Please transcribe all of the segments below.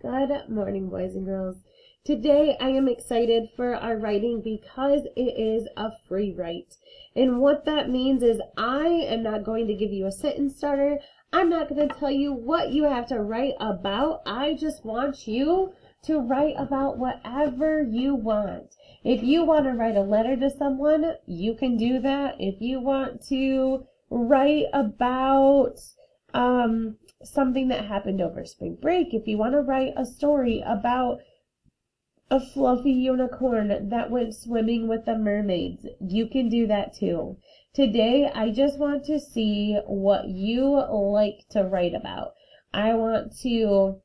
Good morning, boys and girls. Today I am excited for our writing because it is a free write. And what that means is I am not going to give you a sentence starter. I'm not going to tell you what you have to write about. I just want you to write about whatever you want. If you want to write a letter to someone, you can do that. If you want to write about something that happened over spring break, if you want to write a story about a fluffy unicorn that went swimming with the mermaids, you can do that too. Today, I just want to see what you like to write about. It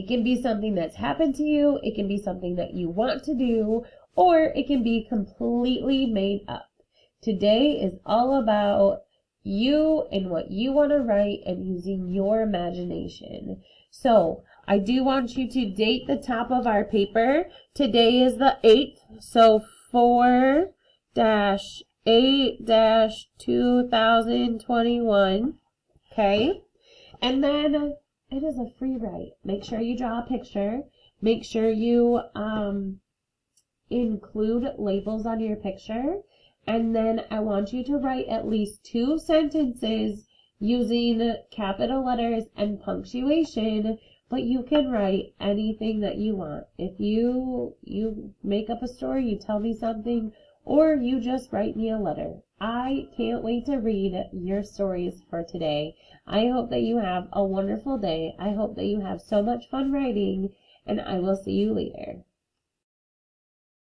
can be something that's happened to you, it can be something that you want to do, or it can be completely made up. Today is all about you and what you want to write and using your imagination. So I do want you to date the top of our paper. Today is the 8th, so 4-8-2021, okay? And then it is a free write. Make sure you draw a picture. Make sure you include labels on your picture. And then I want you to write at least 2 sentences using capital letters and punctuation, but you can write anything that you want. If you make up a story, you tell me something, or you just write me a letter. I can't wait to read your stories for today. I hope that you have a wonderful day. I hope that you have so much fun writing, and I will see you later.